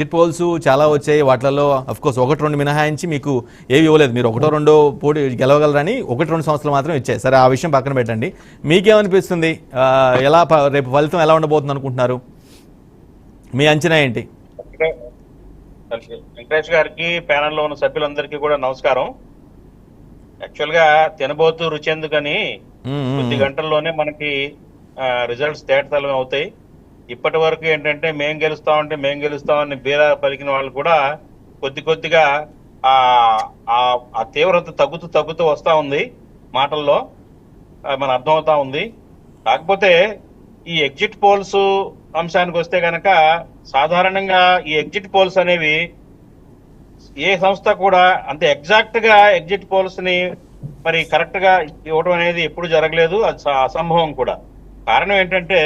Exit polls చాలా వచ్చాయి. వాటిలో అఫ్కోర్స్ 1-2 మినహాయించి మీకు ఏవి ఇవ్వలేదు. మీరు 1-2 పోటీ గెలవగలరని 1-2 సంవత్సరాలు మాత్రం ఇచ్చాయి. సరే, ఆ విషయం పక్కన పెట్టండి. మీకేమనిపిస్తుంది? ఎలా రేపు ఫలితం ఎలా ఉండబోతుంది అనుకుంటున్నారు? మీ అంచనా ఏంటి? వెంకటేష్ గారికి, ప్యానెల్లో ఉన్న సభ్యులందరికీ కూడా నమస్కారం. యాక్చువల్ గా తినబోతూ రుచి ఎందుకని కొద్ది గంటల్లోనే మనకి రిజల్ట్స్ తేటతలం అవుతాయి. ఇప్పటి వరకు ఏంటంటే మేం గెలుస్తామని బీరా పలికిన వాళ్ళు కూడా కొద్దిగా ఆ తీవ్రత తగ్గుతూ వస్తా ఉంది మాటల్లో, మన అర్థమవుతా ఉంది. కాకపోతే ఈ ఎగ్జిట్ పోల్స్ అంశానికి వస్తే గనక సాధారణంగా ఈ ఎగ్జిట్ పోల్స్ అనేవి ఏ సంస్థ కూడా అంత ఎగ్జాక్ట్ గా ఎగ్జిట్ పోల్స్ ని మరి కరెక్ట్ గా ఇవ్వడం అనేది ఎప్పుడు జరగలేదు. అది అసంభవం కూడా. కారణం ఏంటంటే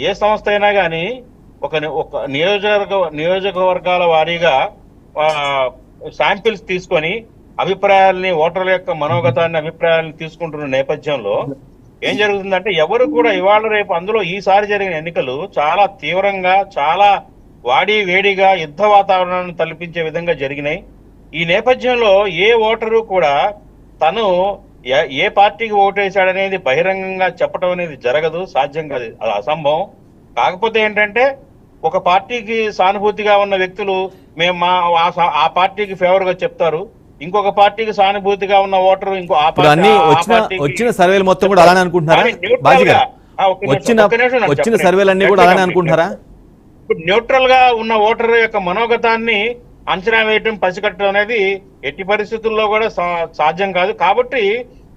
ఏ సంస్థ అయినా కానీ ఒక నియోజకవర్గాల వారీగా శాంపిల్స్ తీసుకొని అభిప్రాయాల్ని, ఓటర్ల యొక్క మనోగతాన్ని, అభిప్రాయాలను తీసుకుంటున్న నేపథ్యంలో ఏం జరుగుతుందంటే ఎవరు కూడా ఇవాళ రేపు అందులో ఈసారి జరిగిన ఎన్నికలు చాలా తీవ్రంగా, చాలా వాడి వేడిగా యుద్ధ వాతావరణాన్ని తలపించే విధంగా జరిగినాయి. ఈ నేపథ్యంలో ఏ ఓటరు కూడా తను ఏ పార్టీకి ఓటేశాడనేది బహిరంగంగా చెప్పడం అనేది జరగదు, సాధ్యం కాదు, అది అసంభవం. కాకపోతే ఏంటంటే ఒక పార్టీకి సానుభూతిగా ఉన్న వ్యక్తులు మేము ఆ పార్టీకి ఫేవర్ గా చెప్తారు. ఇంకొక పార్టీకి సానుభూతిగా ఉన్న ఓటరు ఇంకో వచ్చిన సర్వేలు మొత్తం కూడా అలానే అనుకుంటున్నారా? వచ్చిన సర్వేలు అన్ని కూడా అలానే అనుకుంటున్నారా? ఇప్పుడు న్యూట్రల్ గా ఉన్న ఓటర్ యొక్క మనోగతాన్ని అంచనా వేయటం, పసిగట్టడం అనేది ఎట్టి పరిస్థితుల్లో కూడా సాధ్యం కాదు. కాబట్టి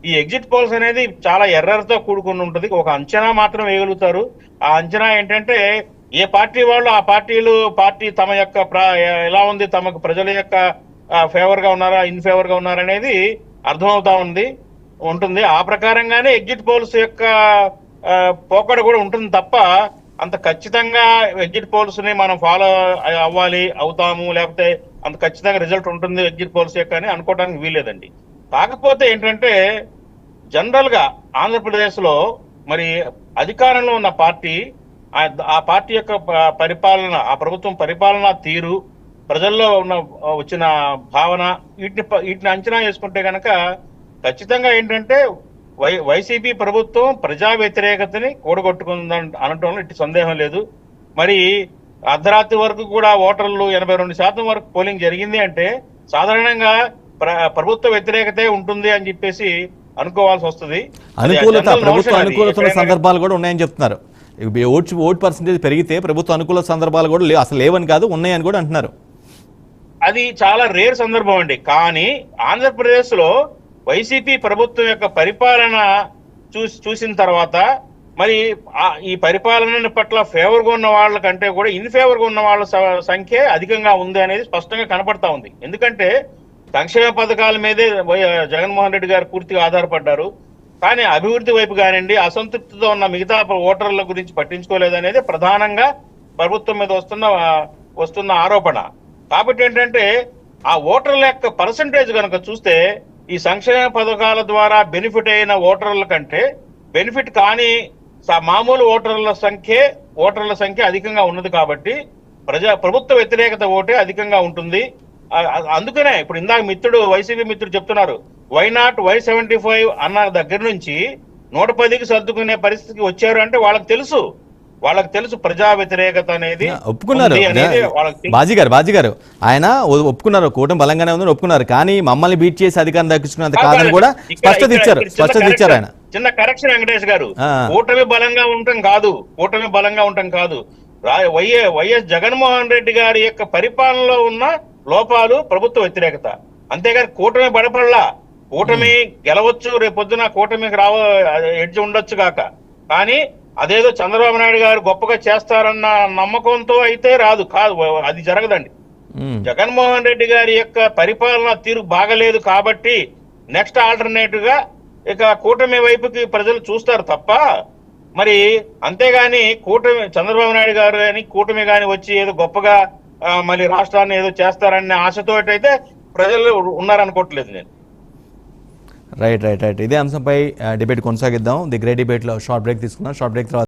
ఈ ఎగ్జిట్ పోల్స్ అనేది చాలా ఎర్రర్తో కూడుకుని ఉంటుంది. ఒక అంచనా మాత్రం వేయగలుగుతారు. ఆ అంచనా ఏంటంటే ఏ పార్టీ వాళ్ళు ఆ పార్టీ తమ యొక్క ఎలా ఉంది, తమకు ప్రజల యొక్క ఫేవర్ గా ఉన్నారా, ఇన్ ఫేవర్ గా ఉన్నారా అనేది అర్థమవుతా ఉంటుంది. ఆ ప్రకారంగానే ఎగ్జిట్ పోల్స్ యొక్క పోకడ కూడా ఉంటుంది తప్ప అంత ఖచ్చితంగా ఎగ్జిట్ పోల్స్ ని మనం ఫాలో అవుతాము, లేకపోతే అంత ఖచ్చితంగా రిజల్ట్ ఉంటుంది ఎగ్జిట్ పోల్స్ యొక్క అని అనుకోవడానికి వీల్లేదండి. కాకపోతే ఏంటంటే జనరల్ గా ఆంధ్రప్రదేశ్ లో మరి అధికారంలో ఉన్న పార్టీ, ఆ పార్టీ యొక్క పరిపాలన, ఆ ప్రభుత్వం పరిపాలన తీరు, ప్రజల్లో వచ్చిన భావన, వీటిని అంచనా చేసుకుంటే కనుక ఖచ్చితంగా ఏంటంటే వైసీపీ ప్రభుత్వం ప్రజా వ్యతిరేకతని కూడగొట్టుకుందని అనటంలో ఇటు సందేహం లేదు. మరి అర్ధరాత్రి వరకు కూడా ఓటర్లు 82% వరకు పోలింగ్ జరిగింది అంటే సాధారణంగా ప్రభుత్వ వ్యతిరేకతే ఉంటుంది అని చెప్పేసి అనుకోవాల్సి వస్తుంది. అనుకూలత సందర్భాలు కూడా ఉన్నాయని చెప్తున్నారు. ఓట్ పర్సెంటేజ్ పెరిగితే ప్రభుత్వ అనుకూల సందర్భాలు కూడా అసలు లేవని కాదు, ఉన్నాయని కూడా అంటున్నారు. అది చాలా రేర్ సందర్భం అండి. కానీ ఆంధ్రప్రదేశ్ లో వైసీపీ ప్రభుత్వం యొక్క పరిపాలన చూసిన తర్వాత మరి ఈ పరిపాలన పట్ల ఫేవర్ గా ఉన్న వాళ్ళ కంటే కూడా ఇన్ ఫేవర్ గా ఉన్న వాళ్ళ సంఖ్య అధికంగా ఉంది అనేది స్పష్టంగా కనపడతా ఉంది. ఎందుకంటే సంక్షేమ పథకాల మీదే జగన్మోహన్ రెడ్డి గారు పూర్తిగా ఆధారపడ్డారు. కానీ అభివృద్ధి వైపు కానివ్వండి, అసంతృప్తితో ఉన్న మిగతా ఓటర్ల గురించి పట్టించుకోలేదనేది ప్రధానంగా ప్రభుత్వం మీద వస్తున్న ఆరోపణ. కాబట్టి ఏంటంటే ఆ ఓటర్ల యొక్క పర్సంటేజ్ కనుక చూస్తే ఈ సంక్షేమ పథకాల ద్వారా బెనిఫిట్ అయిన ఓటర్ల కంటే బెనిఫిట్ కాని మామూలు ఓటర్ల సంఖ్య అధికంగా ఉన్నది. కాబట్టి ప్రభుత్వ వ్యతిరేకత ఓటే అధికంగా ఉంటుంది. అందుకనే ఇప్పుడు ఇందాక వైసీపీ మిత్రుడు చెప్తున్నారు, వై నాట్ Y75 అన్న దగ్గర నుంచి 110కి సర్దుకునే పరిస్థితికి వచ్చారు అంటే వాళ్ళకి తెలుసు ప్రజా వ్యతిరేకత అనేది ఒప్పుకున్నారు. బాజీ గారు ఆయన ఒప్పుకున్నారు, కూటమి బలంగానే ఉందని ఒప్పుకున్నారు. కానీ మమ్మల్ని బీట్ చేసి అధికారం దక్కించుకున్నంత కాదని కూడా స్పష్టత ఇచ్చారు ఆయన. చిన్న కరెక్షన్ వెంకటేష్ గారు, కూటమి బలంగా ఉండటం కాదు. వైఎస్ జగన్మోహన్ రెడ్డి గారి యొక్క పరిపాలనలో ఉన్న లోపాలు ప్రభుత్వ వ్యతిరేకత. అంతేగాని కూటమి బలపడలా. కూటమి గెలవచ్చు, రేపొద్దున కూటమికి ఎడ్జ్ ఉండొచ్చు కాక, కానీ అదేదో చంద్రబాబు నాయుడు గారు గొప్పగా చేస్తారన్న నమ్మకంతో అయితే కాదు, అది జరగదండి. జగన్మోహన్ రెడ్డి గారి యొక్క పరిపాలన తీరు బాగలేదు కాబట్టి నెక్స్ట్ ఆల్టర్నేటివ్ గా ఇక కూటమి వైపుకి ప్రజలు చూస్తారు తప్ప, మరి అంతేగాని చంద్రబాబు నాయుడు గారు కానీ కూటమి కానీ వచ్చి ఏదో గొప్పగా మళ్ళీ రాష్ట్రాన్ని ఏదో చేస్తారనే ఆశతో అయితే ప్రజలు ఉన్నారనుకోవట్లేదు నేను. రైట్. ఇదే అంశంపై డిబేట్ కొనసాగిద్దాం. ది గ్రేట్ డిబేట్ లో షార్ట్ బ్రేక్ తీసుకున్నాం. షార్ట్ బ్రేక్ తర్వాత